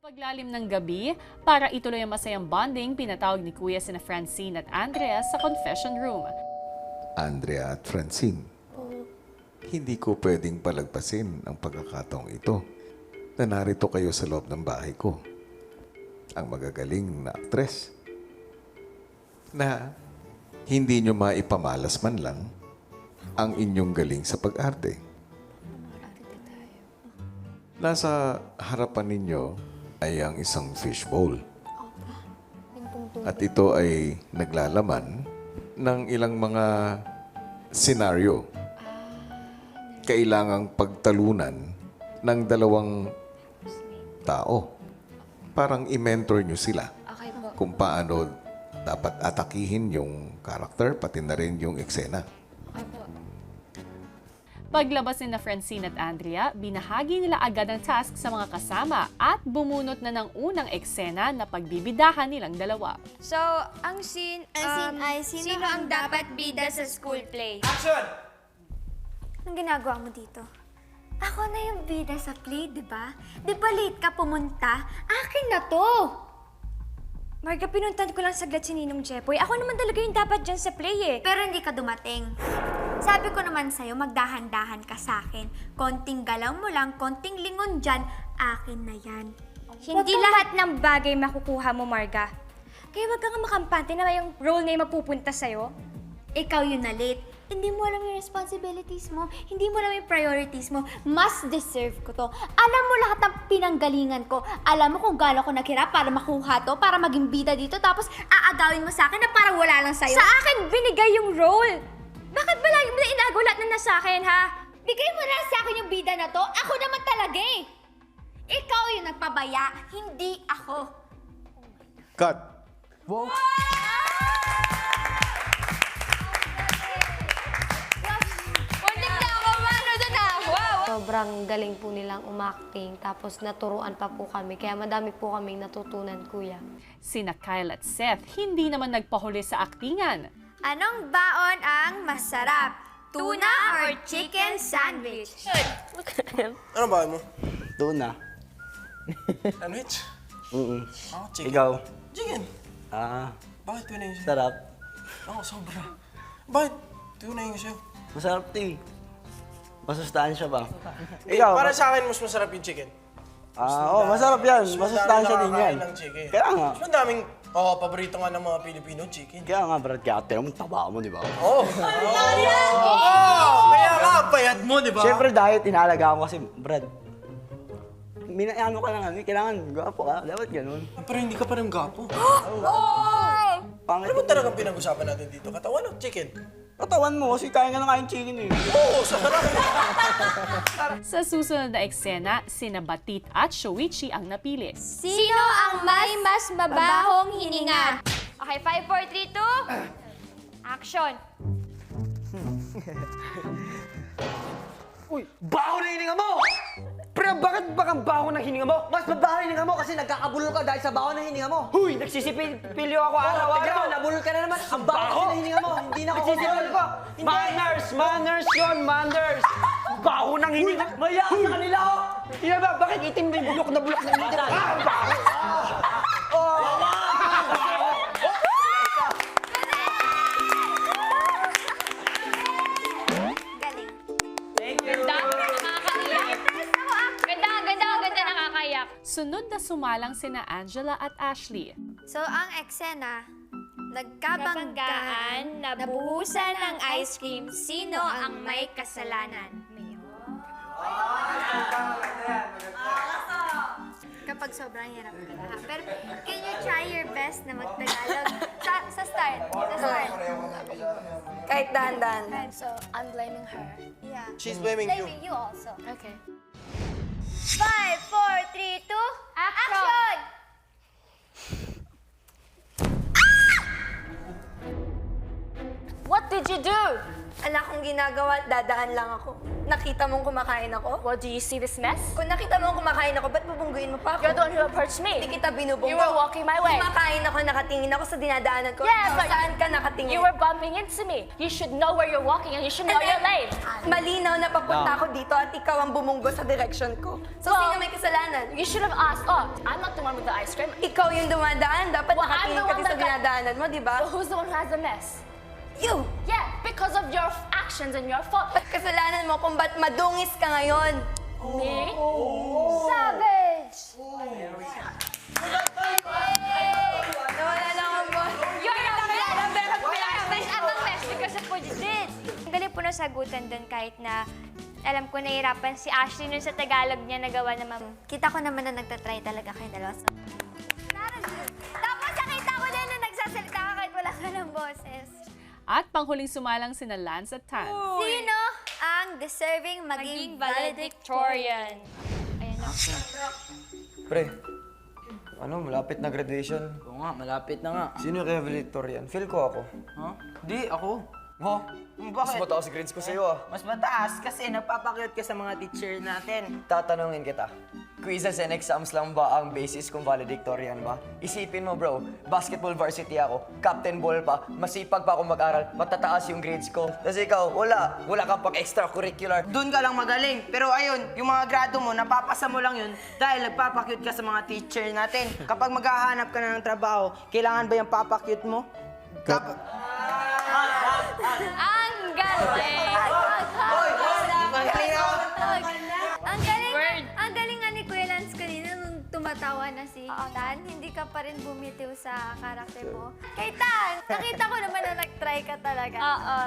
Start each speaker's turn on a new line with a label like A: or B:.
A: Paglalim ng gabi, para ituloy ang masayang bonding, pinatawag ni Kuya sina Francine at Andrea sa confession room.
B: Andrea at Francine, hindi ko pwedeng palagpasin ang pagkakataong ito na narito kayo sa loob ng bahay ko. Ang magagaling na aktres na hindi nyo maipamalas man lang ang inyong galing sa pag-arte. Nasa harapan ninyo ay ang isang fishbowl. At ito ay naglalaman ng ilang mga senaryo. Kailangang pagtalunan ng dalawang tao. Parang i-mentor nyo sila kung paano dapat atakihin yung karakter, pati na rin yung eksena.
A: Paglabas ni na Francine at Andrea, binahagi nila agad ang task sa mga kasama at bumunot na ng unang eksena na pagbibidahan nilang dalawa.
C: So, ang scene ay sino ang dapat bida sa school play?
D: Anong ginagawa mo dito? Ako na yung bida sa play, di ba? Di ba late ka pumunta? Akin na to!
C: Marga, pinuntan ko lang saglit si Ninong Jepoy. Ako naman talaga yung dapat dyan sa play eh.
D: Pero hindi ka dumating. Sabi ko naman sa'yo, magdahan-dahan ka sa akin. Konting galaw mo lang, konting lingon dyan, akin na yan.
C: Hindi lahat ng bagay makukuha mo, Marga. Kaya wag ka nga makampante na yung role na yung mapupunta sa'yo.
D: Ikaw yun na late. Hindi mo alam yung responsibilities mo. Hindi mo alam yung priorities mo. Mas deserve ko to. Alam mo lahat ng pinanggalingan ko. Alam mo kung gaano ko naghirap para makuha to, para maging bida dito. Tapos aagawin mo sa akin na parang wala lang sa'yo.
C: Sa akin, binigay yung role. Bakit ba lagi mo na inagaw lahat na nasa akin, ha?
D: Bigay mo na sa akin yung bida na to. Ako naman talaga eh. Ikaw yung nagpabaya, hindi ako.
B: Cut!
E: Wow!
C: Puntik na ako, mano doon na. Wow!
F: Sobrang galing po nilang umakting, tapos naturuan pa po kami. Kaya madami po kaming natutunan, kuya.
A: Sina Kyle at Seth hindi naman nagpahuli sa aktingan.
D: Anong baon ang masarap? Tuna or chicken sandwich?
E: Ano ba mo?
G: Tuna.
E: Sandwich? Chicken.
G: Ikaw?
E: Chicken. Bakit tuna yung sa'yo?
G: Sarap.
E: Sobra. Bakit tuna yung sa'yo?
G: Masarap to eh. Masustansya ba? Ikaw?
E: Para sa akin, mas masarap yung chicken.
G: Masarap yan.
E: Mas
G: Masustansya din yan.
E: ng chicken.
G: Kaya nga.
E: Mas madaming, paborito nga ng mga Pilipino, chicken.
G: Kaya nga, Brad, kaya tira mo, taba mo, di ba?
E: Kaya nga, payat mo, di ba?
G: Siyempre, dahil inalagaan ko kasi, Brad, ano ka lang, kailangan gwapo ka. Dapat ganun.
E: Pero hindi ka pa rin gapo.
G: Pangit
E: Ano ba talagang pinag-usapan natin dito? Katawan o chicken?
G: katawan mo kasi kaya nga lang kain chicken eh.
E: Oo, sarap.
A: Sa susunod na eksena, sina Batit at Shoichi ang napili.
C: Sino ang may mas mabahong hininga? Okay, 5, 4, 3, 2. Action!
H: Uy, baho na hininga mo! Pre, bakit bakang baho ng hininga mo? Mas mabaho hininga mo kasi nagkakabulol ka dahil sa baho ng hininga mo. Huy, nagsisipilyo ako araw-araw. Tignan mo, nabulol ka na naman. Ang baho kasi ng hininga mo. Hindi na ako nagsisipilyo ko. Manners! Manners yun! Manners! Baho ng hininga. Maya ka sa kanila, oh! Tingnan ba, bakit itim na yung bulok na hininga? Baho!
D: Galing.
C: Ganda, nakakayak.
A: Sunod na sumalang sina Angela at Ashley.
D: So, ang eksena,
C: Nagkabanggaan, nabuhusan ng ice cream, sino ang may kasalanan?
D: kapag sobrang hirap ka na. Pero can you try your best na magtagalog? Sa start.
I: Kahit dahan-dahan.
D: So, I'm blaming her. Yeah.
E: She's blaming you.
D: Blaming you also.
A: Okay.
D: 5, 4, 3, 2, action!
I: What did you do? Wala akong ginagawa, dadaan lang ako. Nakita mong kumakain ako?
J: Well, do you see this mess?
I: Kung nakita mong kumakain ako, ba't bubungguin mo pa ako?
J: You're the one who approached me.
I: Hindi kita binubunggo.
J: You were walking my way.
I: Kumakain ako, nakatingin ako sa dinadaanan ko.
J: Yeah, but
I: Saan ka nakatingin?
J: You were bumping into me. You should know where you're walking and you should know your lane.
I: Malinaw na papunta ako dito at ikaw ang bumunggo sa direction ko. So,
J: Well,
I: sino may kasalanan?
J: You should have asked, oh, I'm not the one with the ice cream.
I: Ikaw yung dumadaan. Dapat
J: Well, I'm
I: nakatingin
J: the
I: ka
J: one
I: din sa
J: that got-
I: dinadaanan mo, di ba?
J: So who's the one who has the mess?
I: You!
J: Yeah, because of your actions and your fault.
I: Ba't kasalanan mo kung ba't madungis ka ngayon?
J: Me?
D: Savage!
I: Nawala na ako mo.
J: You're a mess! I'm a mess because of what you did.
C: Ang galing po nasagutan doon kahit na alam ko nahihirapan si Ashley nun sa Tagalog niya nagawa naman.
D: Kita ko naman na nagtatry talaga kayo dalawa. So, tapos nakita ko din na nagsasalita ka kahit wala ka ng boses.
A: At panghuling sumalang sina Lance at Tan.
D: Sino ang deserving maging valedictorian?
C: Ayan na.
H: Pre, malapit na graduation.
G: Oo nga, malapit na nga.
H: Sino yung kaya valedictorian? Feel ko ako.
G: Huh? Di, ako.
H: Mo? Mas
G: Bakit?
H: mataas grades ko sa'yo ah.
G: Mas mataas kasi nagpapakyut ka sa mga teacher natin.
H: Tatanungin kita, quizzes and exams lang ba ang basis kung valedictorian ba? Isipin mo bro, basketball varsity ako, captain ball pa, masipag pa ako mag-aral, matataas yung grades ko. Tapos ikaw, wala kang pang extracurricular.
G: Doon ka lang magaling. Pero ayun, yung mga grado mo, napapasa mo lang yun dahil nagpapakyut ka sa mga teacher natin. Kapag maghahanap ka na ng trabaho, kailangan ba yung papakyut mo?
D: Ang galing! Ang galing nga ni Kuya Lance kanina nung tumatawa na si Tan. Hindi ka pa rin bumitiw sa karakter mo. Kay Tan, nakita ko naman na nag-try ka talaga.
C: Oo.